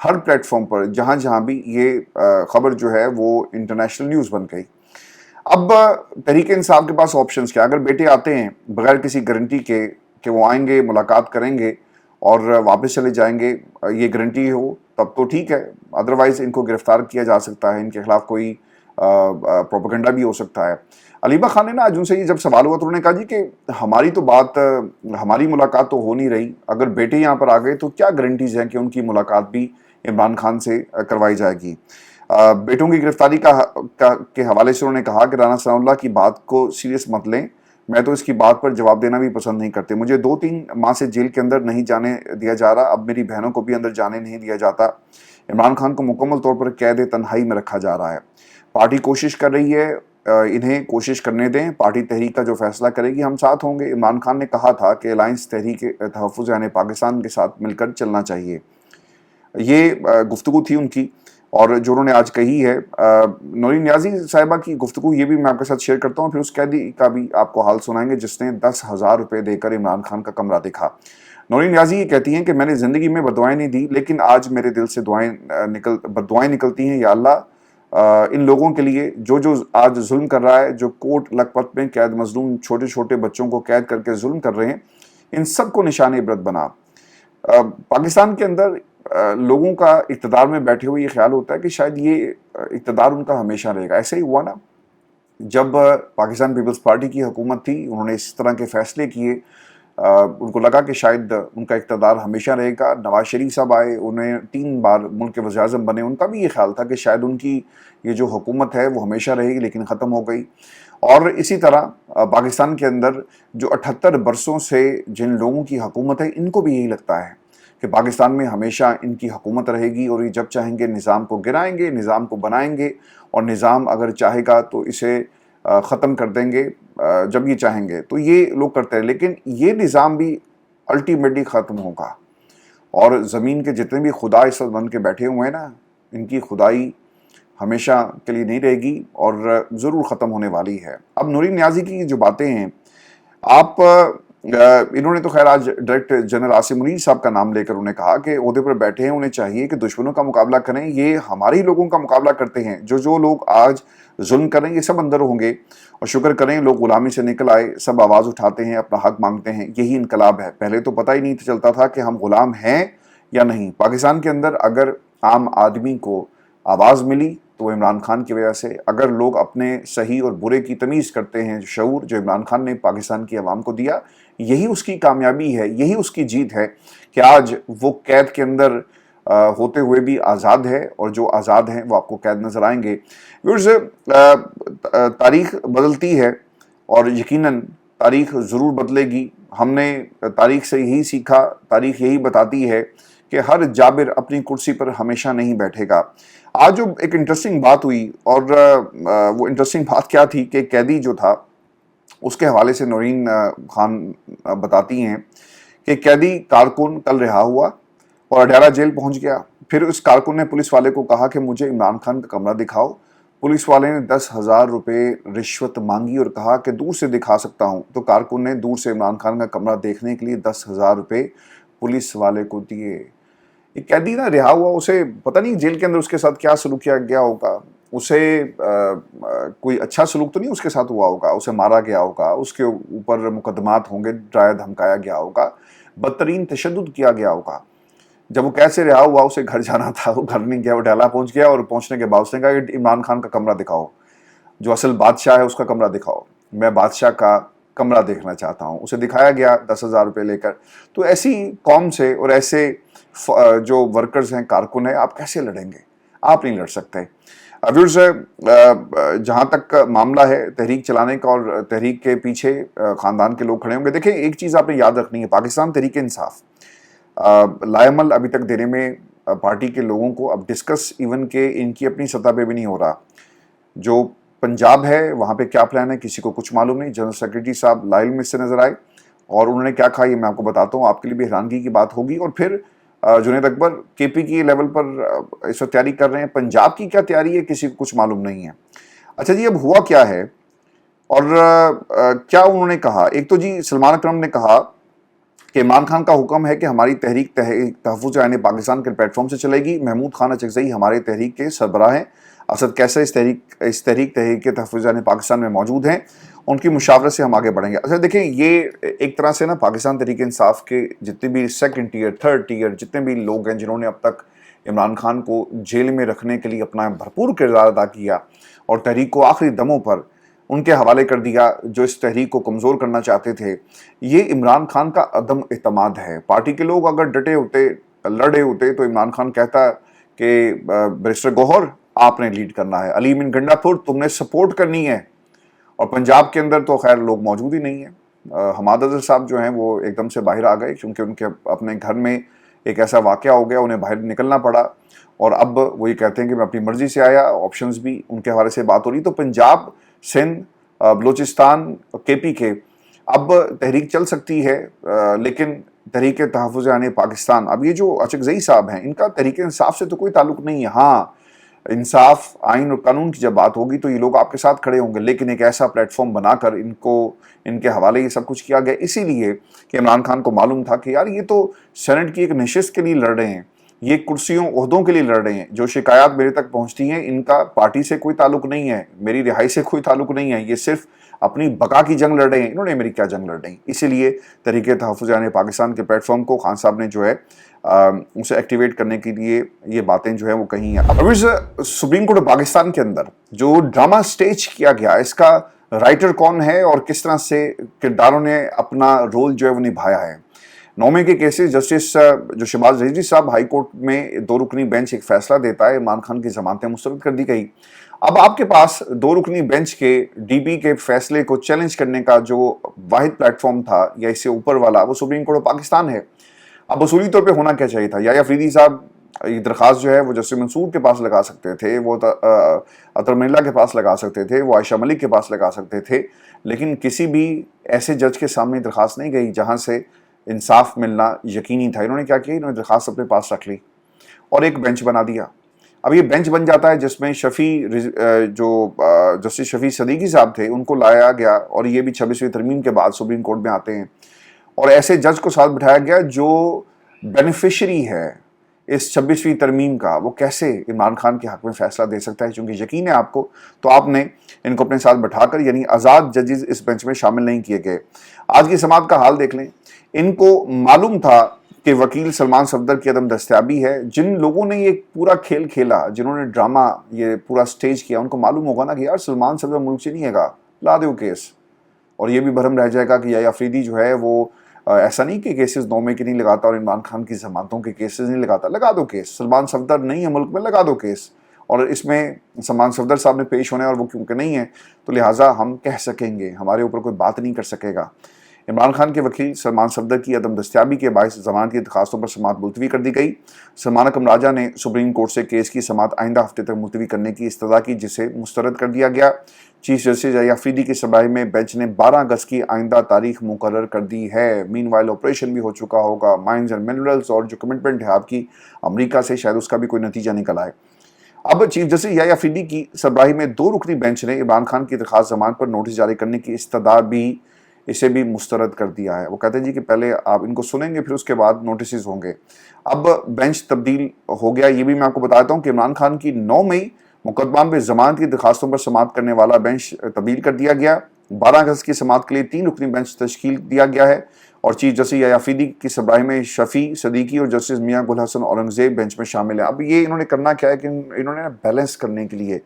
ہر plate form پر جہاں جہاں بھی یہ خبر جو ہے وہ انٹرنیشنل نیوز بن گئی۔ اب تحریک انصاف کے پاس آپشنز کیا؟ اگر بیٹے آتے ہیں بغیر کسی گارنٹی کے کہ وہ آئیں گے، ملاقات کریں گے اور واپس چلے جائیں گے، یہ گارنٹی ہو تب تو ٹھیک ہے، ادروائز ان کو گرفتار کیا جا سکتا ہے، ان کے خلاف کوئی پروپیگنڈا بھی ہو سکتا ہے۔ علیبہ خان نے نا آج ان سے یہ جب سوال ہوا تو انہوں نے کہا جی کہ ہماری تو بات، ہماری ملاقات تو ہو نہیں رہی، اگر بیٹے یہاں پر آ گئے تو کیا گارنٹیز ہیں کہ ان کی ملاقات بھی عمران خان سے کروائی جائے گی۔ بیٹوں کی گرفتاری کے حوالے سے انہوں نے کہا کہ رانا ثناء اللہ کی بات کو سیریس مت لیں، میں تو اس کی بات پر جواب دینا بھی پسند نہیں کرتے، مجھے 2-3 ماہ سے جیل کے اندر نہیں جانے دیا جا رہا، اب میری بہنوں کو بھی اندر جانے نہیں دیا جاتا، عمران خان کو مکمل طور پر قید تنہائی میں رکھا جا رہا ہے، پارٹی کوشش کر رہی ہے، انہیں کوشش کرنے دیں، پارٹی تحریک کا جو فیصلہ کرے گی ہم ساتھ ہوں گے۔ عمران خان نے کہا تھا کہ الائنس تحریک تحفظ یعنی پاکستان کے ساتھ مل کر چلنا چاہیے، یہ گفتگو تھی ان کی، اور جو انہوں نے آج کہی ہے۔ نورین نیازی صاحبہ کی گفتگو یہ بھی میں آپ کے ساتھ شیئر کرتا ہوں، پھر اس قیدی کا بھی آپ کو حال سنائیں گے جس نے 10,000 روپے دے کر عمران خان کا کمرہ دکھا۔ نورین نیازی یہ کہتی ہیں کہ میں نے زندگی میں بددعائیں نہیں دی، لیکن آج میرے دل سے بددعائیں نکلتی ہیں، یا اللہ ان لوگوں کے لیے جو آج ظلم کر رہا ہے، جو کوٹ لکھپت میں قید مظلوم چھوٹے چھوٹے بچوں کو قید کر کے ظلم کر رہے ہیں، ان سب کو نشان عبرت بنا۔ پاکستان کے اندر لوگوں کا اقتدار میں بیٹھے ہوئے یہ خیال ہوتا ہے کہ شاید یہ اقتدار ان کا ہمیشہ رہے گا۔ ایسے ہی ہوا نا جب پاکستان پیپلز پارٹی کی حکومت تھی، انہوں نے اس طرح کے فیصلے کیے، ان کو لگا کہ شاید ان کا اقتدار ہمیشہ رہے گا۔ نواز شریف صاحب آئے، انہیں 3 بار ملک کے وزیر اعظم بنے، ان کا بھی یہ خیال تھا کہ شاید ان کی یہ جو حکومت ہے وہ ہمیشہ رہے گی، لیکن ختم ہو گئی۔ اور اسی طرح پاکستان کے اندر جو 78 برسوں سے جن لوگوں کی حکومت ہے، ان کو بھی یہی لگتا ہے کہ پاکستان میں ہمیشہ ان کی حکومت رہے گی، اور یہ جب چاہیں گے نظام کو گرائیں گے، نظام کو بنائیں گے، اور نظام اگر چاہے گا تو اسے ختم کر دیں گے جب یہ چاہیں گے۔ تو یہ لوگ کرتے ہیں، لیکن یہ نظام بھی الٹیمیٹلی ختم ہوگا، اور زمین کے جتنے بھی خدا اس وقت بن کے بیٹھے ہوئے ہیں نا، ان کی خدائی ہمیشہ کے لیے نہیں رہے گی اور ضرور ختم ہونے والی ہے۔ اب نورین نیازی کی جو باتیں ہیں، آپ انہوں نے تو خیر آج ڈائریکٹر جنرل عاصم منیر صاحب کا نام لے کر انہیں کہا کہ عہدے پر بیٹھے ہیں، انہیں چاہیے کہ دشمنوں کا مقابلہ کریں، یہ ہمارے ہی لوگوں کا مقابلہ کرتے ہیں، جو لوگ آج ظلم کریں یہ سب اندر ہوں گے، اور شکر کریں لوگ غلامی سے نکل آئے، سب آواز اٹھاتے ہیں، اپنا حق مانگتے ہیں، یہی انقلاب ہے۔ پہلے تو پتہ ہی نہیں چلتا تھا کہ ہم غلام ہیں یا نہیں۔ پاکستان کے اندر اگر عام آدمی کو آواز ملی تو وہ عمران خان کی وجہ سے، اگر لوگ اپنے صحیح اور برے کی تمیز کرتے ہیں، شعور جو عمران خان نے پاکستان کی عوام کو دیا، یہی اس کی کامیابی ہے، یہی اس کی جیت ہے کہ آج وہ قید کے اندر ہوتے ہوئے بھی آزاد ہے، اور جو آزاد ہیں وہ آپ کو قید نظر آئیں گے۔ ویورز، تاریخ بدلتی ہے اور یقیناً تاریخ ضرور بدلے گی۔ ہم نے تاریخ سے یہی سیکھا، تاریخ یہی بتاتی ہے کہ ہر جابر اپنی کرسی پر ہمیشہ نہیں بیٹھے گا۔ آج جو ایک انٹرسٹنگ بات ہوئی، اور وہ انٹرسٹنگ بات کیا تھی کہ قیدی جو تھا اس کے حوالے سے نورین خان بتاتی ہیں کہ قیدی کارکن کل رہا ہوا اور اڈیالہ جیل پہنچ گیا، پھر اس کارکن نے پولیس والے کو کہا کہ مجھے عمران خان کا کمرہ دکھاؤ، پولیس والے نے 10,000 روپے رشوت مانگی اور کہا کہ دور سے دکھا سکتا ہوں، تو کارکن نے دور سے عمران خان کا کمرہ دیکھنے کے لیے 10,000 روپے پولیس والے کو دیے۔ یہ قیدی نہ رہا ہوا، اسے پتہ نہیں جیل کے اندر اس کے ساتھ کیا سلوک کیا گیا ہوگا، اسے کوئی اچھا سلوک تو نہیں اس کے ساتھ ہوا ہوگا، اسے مارا گیا ہوگا، اس کے اوپر مقدمات ہوں گے، ڈرایا دھمکایا گیا ہوگا، بدترین تشدد کیا گیا ہوگا۔ جب وہ کیسے رہا ہوا، اسے گھر جانا تھا، وہ گھر نہیں گیا، وہ ڈیلا پہنچ گیا، اور پہنچنے کے بعد اس نے کہا کہ عمران خان کا کمرہ دکھاؤ، جو اصل بادشاہ ہے اس کا کمرہ دکھاؤ، میں بادشاہ کا کمرہ دیکھنا چاہتا ہوں۔ اسے دکھایا گیا 10,000 روپے لے کر۔ تو ایسی قوم سے اور ایسے جو ورکرز ہیں، کارکن ہیں، آپ کیسے لڑیں گے؟ آپ نہیں لڑ سکتے۔ ویورز، جہاں تک معاملہ ہے تحریک چلانے کا اور تحریک کے پیچھے خاندان کے لوگ کھڑے ہوں گے، دیکھیں ایک چیز آپ نے یاد رکھنی ہے، پاکستان تحریک انصاف لائے عمل ابھی تک دینے میں پارٹی کے لوگوں کو اب ڈسکس ایون کہ ان کی اپنی سطح پہ بھی نہیں ہو رہا۔ جو پنجاب ہے وہاں پہ کیا پلان ہے کسی کو کچھ معلوم نہیں۔ جنرل سیکرٹری صاحب لا علم سے نظر آئے، اور انہوں نے کیا کہا یہ میں آپ کو بتاتا ہوں، آپ کے لیے بھی حیرانگی کی بات ہوگی۔ اور پھر جنید اکبر کے پی کی لیول پر اس وقت تیاری کر رہے ہیں، پنجاب کی کیا تیاری ہے کسی کو کچھ معلوم نہیں ہے۔ اچھا جی، اب ہوا کیا ہے اور کیا انہوں نے کہا؟ ایک تو جی سلمان اکرم نے کہا کہ عمران خان کا حکم ہے کہ ہماری تحریک تحفظ عین پاکستان کے پلیٹ فارم سے چلے گی. محمود خان اچکزئی ہمارے تحریک کے سربراہ ہیں. اسد کیسر اس تحریک تحفظ عین پاکستان میں موجود ہیں. ان کی مشاورت سے ہم آگے بڑھیں گے. اچھا دیکھیں، یہ ایک طرح سے نا پاکستان تحریک انصاف کے جتنے بھی سیکنڈ ٹیئر تھرڈ ٹیئر جتنے بھی لوگ ہیں جنہوں نے اب تک عمران خان کو جیل میں رکھنے کے لیے اپنا بھرپور کردار ادا کیا اور تحریک کو آخری دموں پر ان کے حوالے کر دیا، جو اس تحریک کو کمزور کرنا چاہتے تھے، یہ عمران خان کا عدم اعتماد ہے. پارٹی کے لوگ اگر ڈٹے ہوتے لڑے ہوتے تو عمران خان کہتا کہ بیرسٹر گوہر آپ نے لیڈ کرنا ہے، علیم ان گنڈا پور تم نے سپورٹ کرنی ہے. اور پنجاب کے اندر تو خیر لوگ موجود ہی نہیں ہیں. حماد اظہر صاحب جو ہیں وہ ایک دم سے باہر آ گئے کیونکہ ان کے اپنے گھر میں ایک ایسا واقعہ ہو گیا، انہیں باہر نکلنا پڑا اور اب وہ یہ کہتے ہیں کہ میں اپنی مرضی سے آیا. آپشنز بھی ان کے حوالے سے بات ہو رہی. تو پنجاب، سندھ، بلوچستان، کے پی کے اب تحریک چل سکتی ہے، لیکن تحریک تحفظ عین پاکستان، اب یہ جو اچکزئی صاحب ہیں ان کا تحریک انصاف سے تو کوئی تعلق نہیں ہے. ہاں، انصاف، آئین اور قانون کی جب بات ہوگی تو یہ لوگ آپ کے ساتھ کھڑے ہوں گے، لیکن ایک ایسا پلیٹ فارم بنا کر ان کے حوالے یہ سب کچھ کیا گیا اسی لیے کہ عمران خان کو معلوم تھا کہ یار یہ تو سینٹ کی ایک نشست کے لیے لڑ رہے ہیں، یہ کرسیوں عہدوں کے لیے لڑ رہے ہیں. جو شکایات میرے تک پہنچتی ہیں ان کا پارٹی سے کوئی تعلق نہیں ہے، میری رہائی سے کوئی تعلق نہیں ہے، یہ صرف اپنی بقا کی جنگ لڑ رہے ہیں. انہوں نے میری کیا جنگ لڑ رہی؟ اسی لیے تحریک تحفظ عین پاکستان کے پلیٹ فارم کو خان صاحب نے جو ہے اسے ایکٹیویٹ کرنے کے لیے یہ باتیں جو ہیں وہ کہیں ہیں. اب سپریم کورٹ پاکستان کے اندر جو ڈرامہ سٹیج کیا گیا، اس کا رائٹر کون ہے اور کس طرح سے کرداروں نے اپنا رول جو ہے وہ نبھایا ہے؟ 9 مئی کے کیسز جسٹس جو شہباز رضوی صاحب ہائی کورٹ میں 2 رکنی بینچ ایک فیصلہ دیتا ہے، عمران خان کی ضمانتیں مسترد کر دی گئی. اب آپ کے پاس 2 رکنی بینچ کے ڈی بی کے فیصلے کو چیلنج کرنے کا جو واحد پلیٹ فارم تھا یا اس سے اوپر والا، وہ سپریم کورٹ پاکستان ہے. اب اصولی طور پہ ہونا کیا چاہیے تھا؟ یا افریدی صاحب یہ درخواست جو ہے وہ جسٹس منصور کے پاس لگا سکتے تھے، وہ اطہر منیلا کے پاس لگا سکتے تھے، وہ عائشہ ملک کے پاس لگا سکتے تھے، لیکن کسی بھی ایسے جج کے سامنے درخواست نہیں گئی جہاں سے انصاف ملنا یقینی تھا. انہوں نے کیا کیا؟ انہوں نے درخواست اپنے پاس رکھ لی اور ایک بینچ بنا دیا. اب یہ بینچ بن جاتا ہے جس میں جو جسٹس شفیع صدیقی صاحب تھے ان کو لایا گیا، اور یہ بھی 26ویں ترمیم کے بعد سپریم کورٹ میں آتے ہیں، اور ایسے جج کو ساتھ بٹھایا گیا جو بینیفیشری ہے اس 26ویں ترمیم کا. وہ کیسے عمران خان کے حق میں فیصلہ دے سکتا ہے؟ چونکہ یقین ہے آپ کو، تو آپ نے ان کو اپنے ساتھ بٹھا کر، یعنی آزاد ججز اس بینچ میں شامل نہیں کیے گئے. آج کی سماعت کا حال دیکھ لیں. ان کو معلوم تھا کہ وکیل سلمان صفدر کی عدم دستیابی ہے. جن لوگوں نے یہ پورا کھیل کھیلا، جنہوں نے ڈرامہ یہ پورا سٹیج کیا، ان کو معلوم ہوگا نا کہ یار سلمان صفدر ملک سے نہیں ہے گا، لا دو کیس. اور یہ بھی بھرم رہ جائے گا کہ یا افریدی جو ہے وہ ایسا نہیں کہ کیسز 9 مئی کے نہیں لگاتا اور عمران خان کی ضمانتوں کے کیسز نہیں لگاتا، لگا دو کیس. سلمان صفدر نہیں ہے ملک میں، لگا دو کیس. اور اس میں سلمان صفدر صاحب نے پیش ہونا ہے، اور وہ کیونکہ نہیں ہے تو لہٰذا ہم کہہ سکیں گے، ہمارے اوپر کوئی بات نہیں کر سکے گا. عمران خان کے وکیل سلمان صفدر کی عدم دستیابی کے باعث ضمانت کی درخواستوں پر سماعت ملتوی کر دی گئی. سلمان اکرم راجہ نے سپریم کورٹ سے کیس کی سماعت آئندہ ہفتے تک ملتوی کرنے کی استدعا کی، جسے مسترد کر دیا گیا. چیف جسٹس یحییٰ افریدی کی سربراہی میں بینچ نے 12 اگست کی آئندہ تاریخ مقرر کر دی ہے. مین وائل آپریشن بھی ہو چکا ہوگا. مائنز اینڈ منرلز اور جو کمٹمنٹ ہے آپ کی امریکہ سے، شاید اس کا بھی کوئی نتیجہ نکل آئے. اب چیف جسٹس یحییٰ افریدی کی سربراہی میں 2 رکنی بینچ نے عمران خان کی درخواست ضمانت پر نوٹس جاری کرنے کی استدعا بھی اسے بھی مسترد کر دیا ہے. وہ کہتے ہیں جی کہ پہلے آپ ان کو سنیں گے پھر اس کے بعد نوٹسز ہوں گے. اب بینچ تبدیل ہو گیا. یہ بھی میں آپ کو بتاتا ہوں کہ عمران خان کی 9 مئی مقدمہ میں ضمانت کی درخواستوں پر سماعت کرنے والا بینچ تبدیل کر دیا گیا. 12 اگست کی سماعت کے لیے 3 رکنی بینچ تشکیل دیا گیا ہے، اور چیف جسٹس یحییٰ افریدی کی سربراہی میں شفیع صدیقی اور جسٹس میاں گل حسن اورنگزیب بینچ میں شامل ہیں. اب یہ انہوں نے کرنا کیا ہے کہ انہوں نے بیلنس کرنے کے لیے،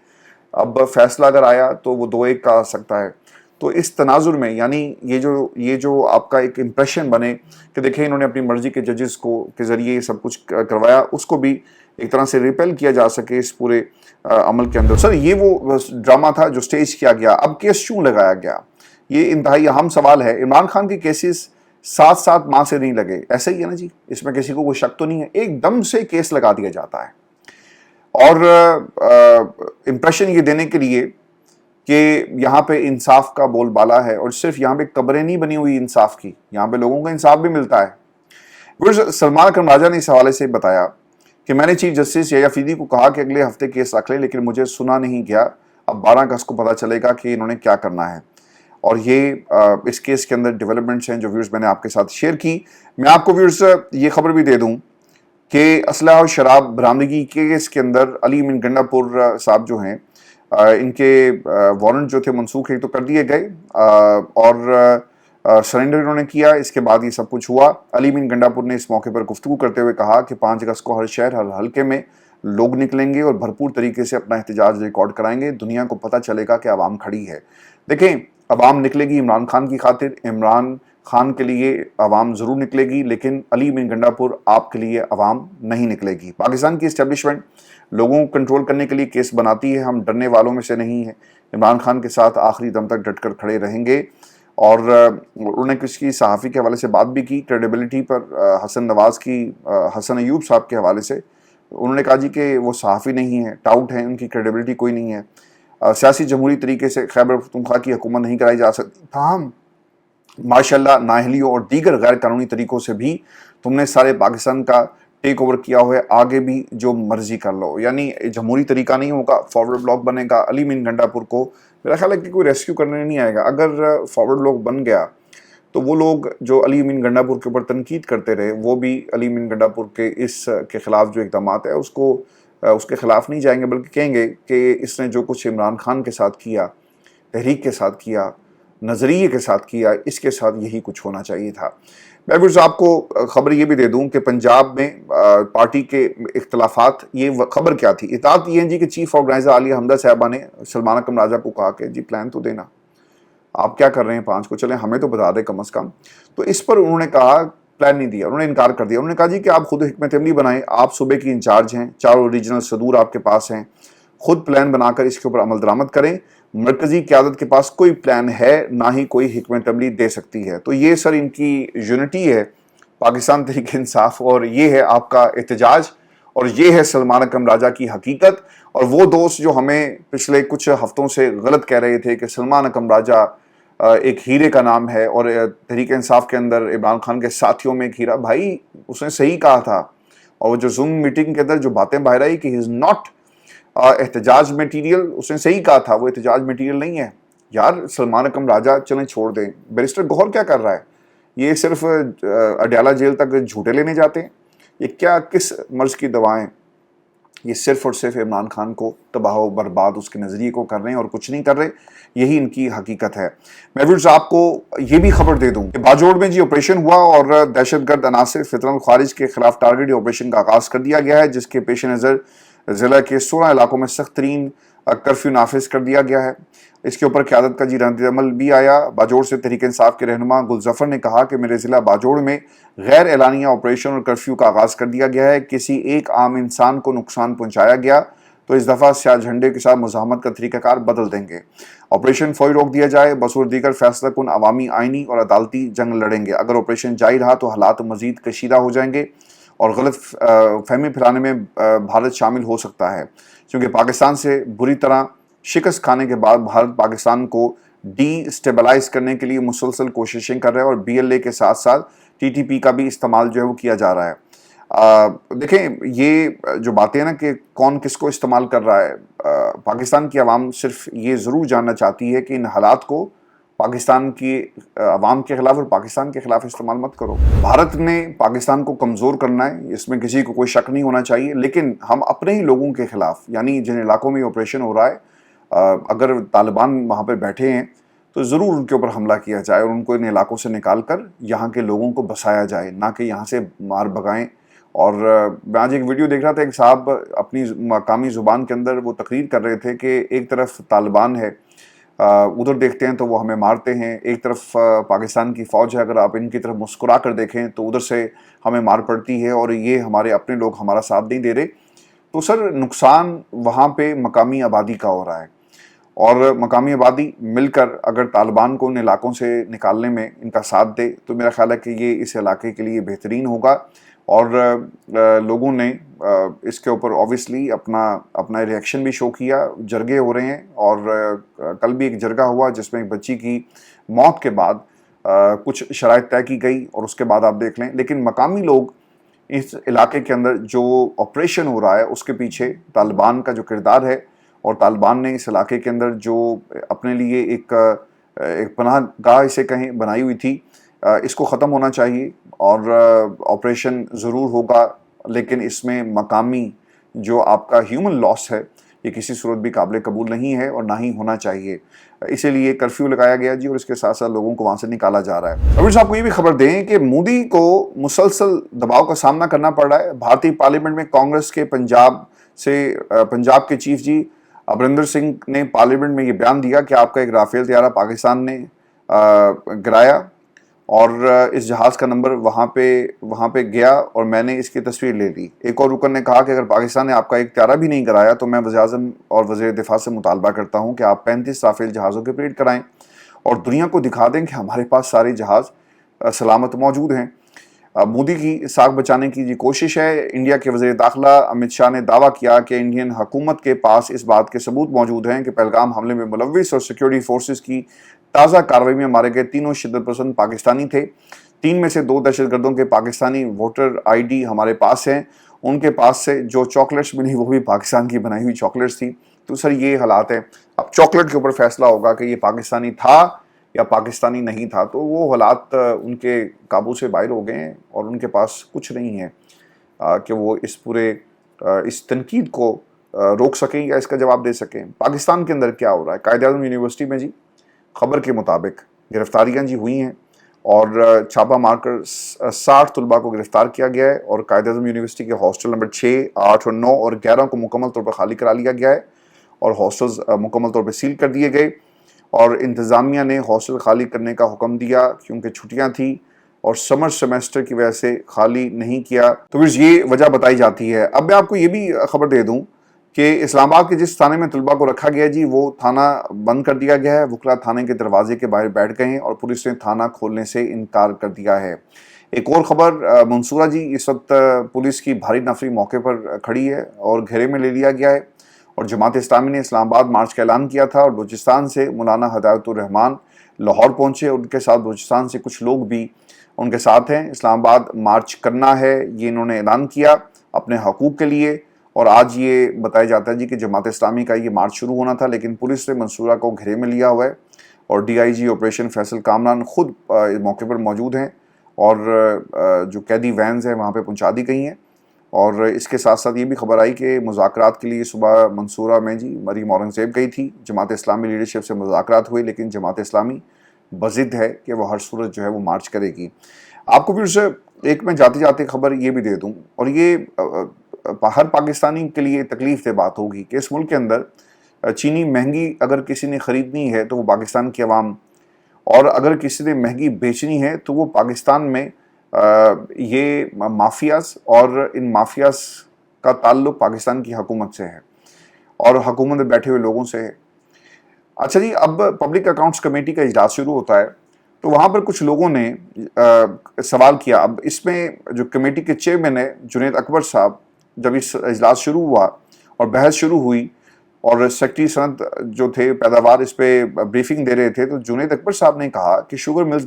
اب فیصلہ اگر آیا تو وہ 2-1 کا آ سکتا ہے. تو اس تناظر میں یعنی یہ جو آپ کا ایک امپریشن بنے کہ دیکھیں انہوں نے اپنی مرضی کے ججز کے ذریعے یہ سب کچھ کروایا، اس کو بھی ایک طرح سے ریپیل کیا جا سکے اس پورے عمل کے اندر. سر یہ وہ ڈرامہ تھا جو سٹیج کیا گیا. اب کیس کیوں لگایا گیا؟ یہ انتہائی اہم سوال ہے. عمران خان کے کیسز 7 ماہ سے نہیں لگے، ایسا ہی ہے نا جی، اس میں کسی کو کوئی شک تو نہیں ہے. ایک دم سے کیس لگا دیا جاتا ہے، اور امپریشن یہ دینے کے لیے کہ یہاں پہ انصاف کا بول بالا ہے، اور صرف یہاں پہ قبریں نہیں بنی ہوئی انصاف کی، یہاں پہ لوگوں کو انصاف بھی ملتا ہے. سلمان اکرم راجہ نے اس حوالے سے بتایا کہ میں نے چیف جسٹس یحییٰ افریدی کو کہا کہ اگلے ہفتے کیس رکھ لیں، لیکن مجھے سنا نہیں گیا. اب 12 اگست کو پتہ چلے گا کہ انہوں نے کیا کرنا ہے. اور یہ اس کیس کے اندر ڈیولپمنٹس ہیں جو ویورز میں نے آپ کے ساتھ شیئر کی. میں آپ کو ویورز یہ خبر بھی دے دوں کہ اسلحہ اور شراب برآمدگی کیس کے اندر علی امین گنڈا پور صاحب جو ہیں ان کے وارنٹ جو تھے منسوخ ایک تو کر دیے گئے اور سرنڈر انہوں نے کیا. اس کے بعد یہ سب کچھ ہوا. علی امین گنڈا پور نے اس موقع پر گفتگو کرتے ہوئے کہا کہ 5 اگست کو ہر شہر ہر حلقے میں لوگ نکلیں گے اور بھرپور طریقے سے اپنا احتجاج ریکارڈ کرائیں گے. دنیا کو پتہ چلے گا کہ عوام کھڑی ہے. دیکھیں عوام نکلے گی عمران خان کی خاطر, عمران خان کے لیے عوام ضرور نکلے گی, لیکن علی امین گنڈا پور آپ کے لیے عوام نہیں نکلے گی. پاکستان کی اسٹیبلشمنٹ لوگوں کو کنٹرول کرنے کے لیے کیس بناتی ہے, ہم ڈرنے والوں میں سے نہیں ہیں. عمران خان کے ساتھ آخری دم تک ڈٹ کر کھڑے رہیں گے. اور انہوں نے کسی صحافی کے حوالے سے بات بھی کی کریڈیبلٹی پر, حسن نواز کی, حسن ایوب صاحب کے حوالے سے. انہوں نے کہا جی کہ وہ صحافی نہیں ہیں, ٹاؤٹ ہیں, ان کی کریڈیبلٹی کوئی نہیں ہے. سیاسی جمہوری طریقے سے خیبر پختونخوا کی حکومت نہیں کرائی جا سکتی. تاہم ماشاءاللہ نااہلیوں اور دیگر غیر قانونی طریقوں سے بھی تم نے سارے پاکستان کا ٹیک اوور کیا ہوا ہے, آگے بھی جو مرضی کر لو. یعنی جمہوری طریقہ نہیں ہوگا, فارورڈ بلاک بنے گا. علی امین گنڈا پور کو میرا خیال ہے کہ کوئی ریسکیو کرنے نہیں آئے گا. اگر فارورڈ بلاک بن گیا تو وہ لوگ جو علی امین گنڈا پور کے اوپر تنقید کرتے رہے وہ بھی علی امین گنڈا پور کے اس کے خلاف جو اقدامات ہے اس کے خلاف نہیں جائیں گے, بلکہ کہیں گے کہ اس نے جو کچھ عمران خان کے ساتھ کیا, تحریک کے ساتھ کیا, نظریے کے ساتھ کیا, اس کے ساتھ یہی کچھ ہونا چاہیے تھا. میں بھی آپ کو خبر یہ بھی دے دوں کہ پنجاب میں پارٹی کے اختلافات, یہ خبر کیا تھی, اطاعت یہ ہے جی کہ چیف آرگنائزر عالیہ حمدہ صاحبہ نے سلمان اکرم راجہ کو کہا کہ جی پلان تو دینا, آپ کیا کر رہے ہیں 5 کو, چلیں ہمیں تو بتا دیں کم از کم. تو اس پر انہوں نے کہا پلان نہیں دیا, انہوں نے انکار کر دیا. انہوں نے کہا جی کہ آپ خود حکمت عملی بنائیں, آپ صوبے کی انچارج ہیں, 4 ریجنل صدور آپ کے پاس ہیں, خود پلان بنا کر اس کے اوپر عمل درآمد کریں. مرکزی قیادت کے پاس کوئی پلان ہے نہ ہی کوئی حکمت عملی دے سکتی ہے. تو یہ سر ان کی یونٹی ہے پاکستان تحریک انصاف, اور یہ ہے آپ کا احتجاج, اور یہ ہے سلمان اکرم راجہ کی حقیقت. اور وہ دوست جو ہمیں پچھلے کچھ ہفتوں سے غلط کہہ رہے تھے کہ سلمان اکرم راجہ ایک ہیرے کا نام ہے اور تحریک انصاف کے اندر عمران خان کے ساتھیوں میں ایک ہیرا, بھائی اس نے صحیح کہا تھا. اور وہ جو زوم میٹنگ کے اندر جو باتیں باہر آئی کہ ہی از ناٹ احتجاج میٹیریل, اس نے صحیح کہا تھا, وہ احتجاج میٹیریل نہیں ہے. یار سلمان اکرم راجہ چلیں چھوڑ دیں, بیرسٹر گوہر کیا کر رہا ہے, یہ صرف اڈیالہ جیل تک جھوٹے لینے جاتے ہیں, یہ کیا کس مرض کی دوائیں, یہ صرف اور صرف عمران خان کو تباہ و برباد اس کے نظریے کو کر رہے ہیں اور کچھ نہیں کر رہے. یہی ان کی حقیقت ہے. میں ویورز آپ کو یہ بھی خبر دے دوں کہ باجوڑ میں جی آپریشن ہوا اور دہشت گرد عناصر فطرت الخوارج کے خلاف ٹارگیٹ آپریشن کا آغاز کر دیا گیا ہے, جس کے پیش نظر ضلع کے 16 علاقوں میں سخت ترین کرفیو نافذ کر دیا گیا ہے. اس کے اوپر قیادت کا جی رد عمل بھی آیا. باجوڑ سے تحریک انصاف کے رہنما گلظفر نے کہا کہ میرے ضلع باجوڑ میں غیر اعلانیہ آپریشن اور کرفیو کا آغاز کر دیا گیا ہے. کسی ایک عام انسان کو نقصان پہنچایا گیا تو اس دفعہ سیاہ جھنڈے کے ساتھ مزاحمت کا طریقہ کار بدل دیں گے. آپریشن فوری روک دیا جائے, بصور دیگر فیصلہ کن عوامی آئینی اور عدالتی جنگ لڑیں گے. اگر آپریشن جاری رہا تو حالات مزید کشیدہ ہو جائیں گے اور غلط فہمی پھیلانے میں بھارت شامل ہو سکتا ہے, کیونکہ پاکستان سے بری طرح شکست کھانے کے بعد بھارت پاکستان کو ڈی اسٹیبلائز کرنے کے لیے مسلسل کوششیں کر رہا ہے, اور بی ایل اے کے ساتھ ساتھ ٹی ٹی پی کا بھی استعمال جو ہے وہ کیا جا رہا ہے. دیکھیں یہ جو باتیں ہیں نا کہ کون کس کو استعمال کر رہا ہے, پاکستان کی عوام صرف یہ ضرور جاننا چاہتی ہے کہ ان حالات کو پاکستان کی عوام کے خلاف اور پاکستان کے خلاف استعمال مت کرو. بھارت نے پاکستان کو کمزور کرنا ہے, اس میں کسی کو کوئی شک نہیں ہونا چاہیے, لیکن ہم اپنے ہی لوگوں کے خلاف, یعنی جن علاقوں میں آپریشن ہو رہا ہے, اگر طالبان وہاں پہ بیٹھے ہیں تو ضرور ان کے اوپر حملہ کیا جائے اور ان کو ان علاقوں سے نکال کر یہاں کے لوگوں کو بسایا جائے, نہ کہ یہاں سے مار بگائیں. اور میں آج ایک ویڈیو دیکھ رہا تھا, ایک صاحب اپنی مقامی زبان کے اندر وہ تقریر کر رہے تھے کہ ایک طرف طالبان ہے, ادھر دیکھتے ہیں تو وہ ہمیں مارتے ہیں, ایک طرف پاکستان کی فوج ہے, اگر آپ ان کی طرف مسکرا کر دیکھیں تو ادھر سے ہمیں مار پڑتی ہے, اور یہ ہمارے اپنے لوگ ہمارا ساتھ نہیں دے رہے. تو سر نقصان وہاں پہ مقامی آبادی کا ہو رہا ہے, اور مقامی آبادی مل کر اگر طالبان کو ان علاقوں سے نکالنے میں ان کا ساتھ دے تو میرا خیال ہے کہ یہ اس علاقے کے لیے بہترین ہوگا. اور لوگوں نے اس کے اوپر اوبیسلی اپنا ریئیکشن بھی شو کیا, جرگے ہو رہے ہیں, اور کل بھی ایک جرگہ ہوا جس میں ایک بچی کی موت کے بعد کچھ شرائط طے کی گئی, اور اس کے بعد آپ دیکھ لیں. لیکن مقامی لوگ اس علاقے کے اندر جو آپریشن ہو رہا ہے اس کے پیچھے طالبان کا جو کردار ہے, اور طالبان نے اس علاقے کے اندر جو اپنے لیے ایک ایک پناہ گاہ اسے کہیں بنائی ہوئی تھی. اس کو ختم ہونا چاہیے اور آپریشن ضرور ہوگا، لیکن اس میں مقامی جو آپ کا ہیومن لاس ہے یہ کسی صورت بھی قابل قبول نہیں ہے اور نہ ہی ہونا چاہیے. اسی لیے کرفیو لگایا گیا جی، اور اس کے ساتھ ساتھ لوگوں کو وہاں سے نکالا جا رہا ہے. امیر صاحب کو یہ بھی خبر دیں کہ مودی کو مسلسل دباؤ کا سامنا کرنا پڑ رہا ہے. بھارتی پارلیمنٹ میں کانگریس کے پنجاب کے چیف جی امرندر سنگھ نے پارلیمنٹ میں یہ بیان دیا کہ آپ کا ایک رافیل طیارہ پاکستان نے گرایا اور اس جہاز کا نمبر وہاں پہ گیا اور میں نے اس کی تصویر لے لی. ایک اور رکن نے کہا کہ اگر پاکستان نے آپ کا ایک طیارہ بھی نہیں کرایا تو میں وزیر اعظم اور وزیر دفاع سے مطالبہ کرتا ہوں کہ آپ 35 رافیل جہازوں کے پریڈ کرائیں اور دنیا کو دکھا دیں کہ ہمارے پاس سارے جہاز سلامت موجود ہیں. مودی کی ساکھ بچانے کی یہ کوشش ہے. انڈیا کے وزیر داخلہ امت شاہ نے دعویٰ کیا کہ انڈین حکومت کے پاس اس بات کے ثبوت موجود ہیں کہ پہلگام حملے میں ملوث اور سیکیورٹی فورسز کی تازہ کارروائی میں مارے گئے تینوں شدت پسند پاکستانی تھے. 3 میں سے 2 دہشت گردوں کے پاکستانی ووٹر آئی ڈی ہمارے پاس ہیں. ان کے پاس سے جو چاکلیٹس ملی وہ بھی پاکستان کی بنائی ہوئی چاکلیٹس تھی. تو سر یہ حالات ہیں. اب چاکلیٹ کے اوپر فیصلہ ہوگا کہ یہ پاکستانی تھا یا پاکستانی نہیں تھا. تو وہ حالات ان کے قابو سے باہر ہو گئے ہیں اور ان کے پاس کچھ نہیں ہے کہ وہ اس تنقید کو روک سکیں یا اس کا جواب دے سکیں. پاکستان کے اندر کیا ہو رہا ہے؟ قائد اعظم یونیورسٹی میں جی خبر کے مطابق گرفتاریاں جی ہوئی ہیں اور چھاپہ مار کر 60 طلباء کو گرفتار کیا گیا ہے اور قائد اعظم یونیورسٹی کے ہاسٹل نمبر 6، 8 اور 9 اور 11 کو مکمل طور پر خالی کرا لیا گیا ہے اور ہاسٹلز مکمل طور پر سیل کر دیے گئے اور انتظامیہ نے ہاسٹل خالی کرنے کا حکم دیا کیونکہ چھٹیاں تھیں اور سمر سیمیسٹر کی وجہ سے خالی نہیں کیا. تو پھر یہ وجہ بتائی جاتی ہے. اب میں آپ کو یہ بھی خبر دے دوں کہ اسلام آباد کے جس تھانے میں طلباء کو رکھا گیا جی وہ تھانہ بند کر دیا گیا ہے. وکلا تھانے کے دروازے کے باہر بیٹھ گئے ہیں اور پولیس نے تھانہ کھولنے سے انکار کر دیا ہے. ایک اور خبر، منصورہ جی اس وقت پولیس کی بھاری نفری موقع پر کھڑی ہے اور گھیرے میں لے لیا گیا ہے اور جماعت اسلامی نے اسلام آباد مارچ کا اعلان کیا تھا اور بلوچستان سے مولانا ہدایت الرحمان لاہور پہنچے اور ان کے ساتھ بلوچستان سے کچھ لوگ بھی ان کے ساتھ ہیں. اسلام آباد مارچ کرنا ہے یہ انہوں نے اعلان کیا اپنے حقوق کے لیے اور آج یہ بتایا جاتا ہے جی کہ جماعت اسلامی کا یہ مارچ شروع ہونا تھا لیکن پولیس نے منصورہ کو گھیرے میں لیا ہوا ہے اور D I G operation Faisal Kamran خود موقع پر موجود ہیں اور جو قیدی وینز ہیں وہاں پہ پہنچا دی گئی ہیں. اور اس کے ساتھ ساتھ یہ بھی خبر آئی کہ مذاکرات کے لیے صبح منصورہ میں جی مریم اورنگزیب گئی تھی. جماعت اسلامی لیڈرشپ سے مذاکرات ہوئے لیکن جماعت اسلامی بضد ہے کہ وہ ہر صورت جو ہے وہ مارچ کرے گی. آپ کو پھر سے ایک میں جاتے جاتے خبر یہ بھی دے دوں اور یہ ہر پاکستانی کے لیے تکلیف دہ بات ہوگی کہ اس ملک کے اندر چینی مہنگی اگر کسی نے خریدنی ہے تو وہ پاکستان کی عوام، اور اگر کسی نے مہنگی بیچنی ہے تو وہ پاکستان میں یہ مافیاز اور ان مافیاز کا تعلق پاکستان کی حکومت سے ہے اور حکومت میں بیٹھے ہوئے لوگوں سے ہے. اچھا جی، اب پبلک اکاؤنٹس کمیٹی کا اجلاس شروع ہوتا ہے تو وہاں پر کچھ لوگوں نے سوال کیا. اب اس میں جو کمیٹی کے چیئرمین ہے جنید اکبر صاحب، جب اس اجلاس شروع ہوا اور بحث شروع ہوئی اور سیکٹری صنعت جو تھے پیداوار اس پہ بریفنگ دے رہے تھے تو جنید اکبر صاحب نے کہا کہ شوگر ملز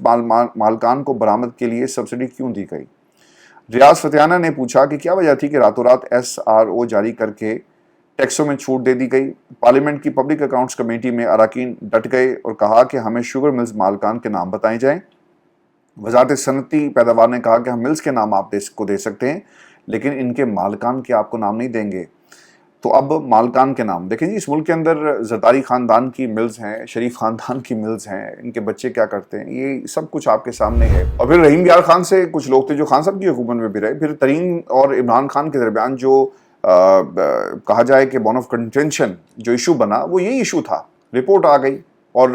مالکان کو برآمد کے لیے سبسڈی کیوں دی گئی. ریاض فتیانہ نے پوچھا کہ کیا وجہ تھی کہ راتوں رات SRO جاری کر کے ٹیکسوں میں چھوٹ دے دی گئی. پارلیمنٹ کی پبلک اکاؤنٹس کمیٹی میں اراکین ڈٹ گئے اور کہا کہ ہمیں شوگر ملز مالکان کے نام بتائے جائیں. وزارت صنعتی پیداوار نے کہا کہ ہم ملز کے نام آپ کو دے سکتے ہیں لیکن ان کے مالکان کے آپ کو نام نہیں دیں گے. تو اب مالکان کے نام دیکھیں جی، اس ملک کے اندر زرداری خاندان کی ملز ہیں، شریف خاندان کی ملز ہیں، ان کے بچے کیا کرتے ہیں یہ سب کچھ آپ کے سامنے ہے. اور پھر رحیم یار خان سے کچھ لوگ تھے جو خان صاحب کی حکومت میں بھی رہے. پھر ترین اور عمران خان کے درمیان جو کہا جائے کہ بون آف کنٹینشن جو ایشو بنا وہ یہی ایشو تھا. رپورٹ آ گئی اور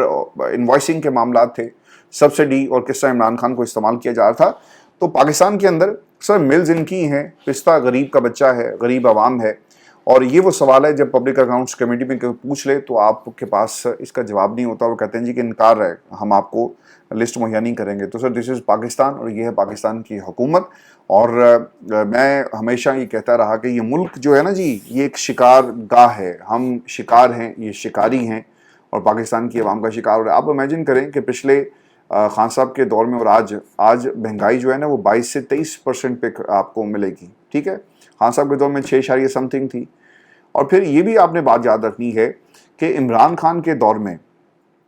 انوائسنگ کے معاملات تھے، سبسڈی اور کس طرح عمران خان کو استعمال کیا جا رہا تھا. تو پاکستان کے اندر سر ملز ان کی ہیں، پستہ غریب کا بچہ ہے، غریب عوام ہے. اور یہ وہ سوال ہے جب پبلک اکاؤنٹس کمیٹی میں پوچھ لے تو آپ کے پاس اس کا جواب نہیں ہوتا. وہ کہتے ہیں جی کہ انکار ہے، ہم آپ کو لسٹ مہیا نہیں کریں گے. تو سر دس از پاکستان اور یہ ہے پاکستان کی حکومت. اور میں ہمیشہ یہ کہتا رہا کہ یہ ملک جو ہے نا جی یہ ایک شکار گاہ ہے. ہم شکار ہیں، یہ شکاری ہیں اور پاکستان کی عوام کا شکار ہو رہا ہے. آپ امیجن کریں کہ پچھلے خان صاحب کے دور میں اور آج مہنگائی جو ہے نا وہ 22 سے 23% پہ آپ کو ملے گی. ٹھیک ہے، خان صاحب کے دور میں 6 سمتھنگ تھی. اور پھر یہ بھی آپ نے بات یاد رکھنی ہے کہ عمران خان کے دور میں